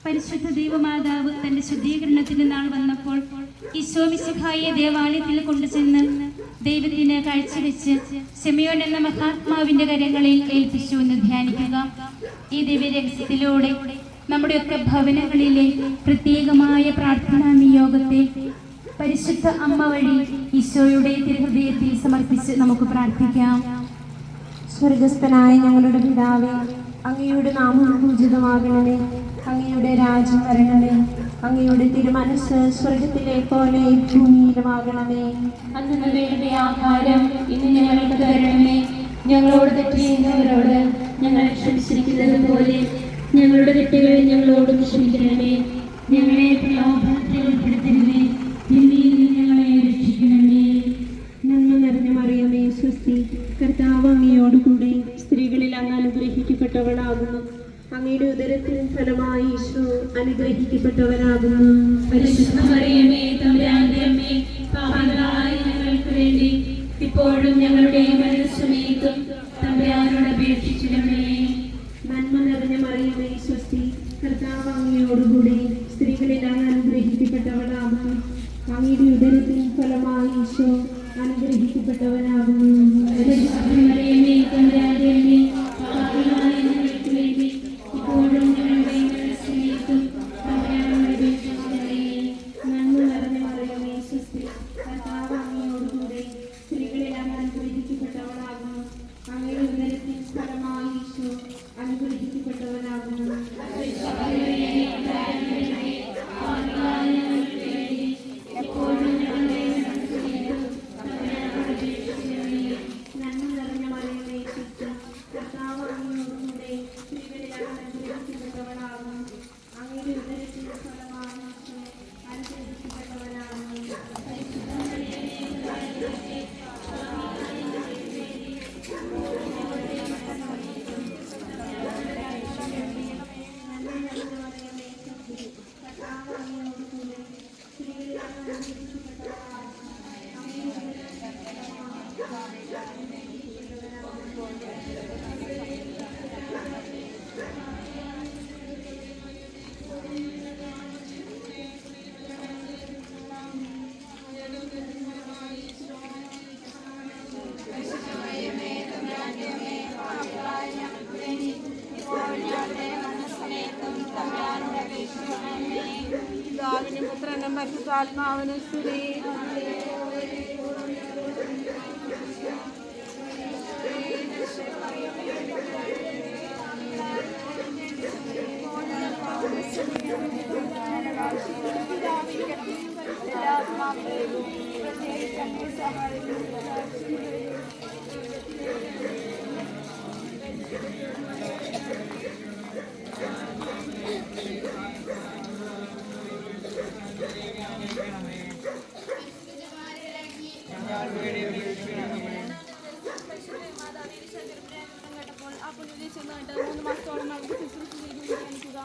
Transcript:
പരിശുദ്ധ ദൈവമാതാവ് തന്റെ ശുദ്ധീകരണത്തിന്റെ നാൾ വന്നപ്പോൾ ഈശോ മിശിഹായെ ദേവാലയത്തിൽ കൊണ്ടുചെന്ന് ദൈവത്തിന് കാഴ്ചവെച്ച് ശിമയോൻ എന്ന മഹാത്മാവിന്റെ കരങ്ങളിൽ ഏൽപ്പിച്ചു എന്ന് ധ്യാനിക്കുക. ഈ ദിവ്യരഹസ്യത്തിലൂടെ നമ്മുടെയൊക്കെ ഭവനങ്ങളിലെ പ്രത്യേകമായ പ്രാർത്ഥനാ നിയോഗത്തെ പരിശുദ്ധ അമ്മ വഴി ഈശോയുടെ തിരുഹൃദയത്തിൽ സമർപ്പിച്ച് നമുക്ക് പ്രാർത്ഥിക്കാം. സ്വർഗസ്ഥനായ ഞങ്ങളുടെ പിതാവേ, അങ്ങയുടെ നാമം പൂജിതമാകണമേ. അങ്ങയുടെ രാജ്യം വരണമേ. അങ്ങയുടെ തിരുമനസ് സ്വർഗത്തിലെ പോലെ ഭൂമിയിലുമാകണമേ. അന്നു വേണ്ട ആഹാരം ഇന്ന് ഞങ്ങൾക്ക് തരണമേ. ഞങ്ങളോട് തെറ്റ് ചെയ്യുന്നവരോട് ഞങ്ങൾ ക്ഷമിച്ചിരിക്കുന്നത് പോലെ ഞങ്ങളുടെ തെറ്റുകൾ ഞങ്ങളോട് ക്ഷമിക്കണമേ. ഞങ്ങളെ പ്രലോഭനത്തിൽ ഉൾപ്പെടുത്തരുതേ, തിന്മയിൽ നിന്ന് ഞങ്ങളെ രക്ഷിക്കണമേ. നന്മ നിറഞ്ഞ മറിയമേ, സ്വസ്തി, കർത്താവ് അങ്ങയോടുകൂടി സ്ത്രീകളിൽ അങ്ങ് അനുഗ്രഹിക്കപ്പെട്ടവളാകുന്നു. അങ്ങയുടെ ഉദരത്തിൽ ഫലമായി ഈശോ അനുഗ്രഹിക്കപ്പെട്ടവനാകുന്നു. പരിശുദ്ധ മറിയമേ, തമ്പുരാന്റെ അമ്മേ, പാപികളായ ഞങ്ങൾക്ക് വേണ്ടി ഇപ്പോഴും ഞങ്ങളുടെ മരണസമയത്തും തമ്പുരാനോട് അപേക്ഷിക്കണമേ. നന്മ നിറഞ്ഞ മറിയമേ, സ്വസ്തി, കർത്താവ് അങ്ങയോടുകൂടി സ്ത്രീകളിൽ അങ്ങ് അനുഗ്രഹിക്കപ്പെട്ടവളാകുന്നു. അങ്ങയുടെ ഉദരത്തിൽ ഫലമായി ഈശോ അനുഗ്രഹിക്കപ്പെട്ടവനാകുന്നു. പരിശുദ്ധ മറിയമേ, തമ്പുരാന്റെ അമ്മേ, പാപികളായ ഞങ്ങൾക്ക് വേണ്ടി ഇപ്പോഴും ഞങ്ങളുടെ മരണസമയത്തും തമ്പുരാനോട് അപേക്ഷിക്കണമേ. നന്മ നിറഞ്ഞ മറിയമേ, സ്വസ്തി, കർത്താവ് അങ്ങയോടുകൂടി സ്ത്രീകളിൽ അങ്ങ് അനുഗ്രഹിക്കപ്പെട്ടവളാകുന്നു. അങ്ങയുടെ ഉദരത്തിൽ ഫലമായി ഈശോ അനുഗ്രഹിക്കപ്പെട്ടവനാകുന്നു. പിതാവിനും പുത്രനും പരിശുദ്ധാത്മാവിനും സ്തുതി. പുനരുദ്ധരിച്ചെന്നായിട്ട് 3 മാസത്തോളം നമുക്ക് ശുശ്രൂഷ ചെയ്ത് കാണിക്കുക.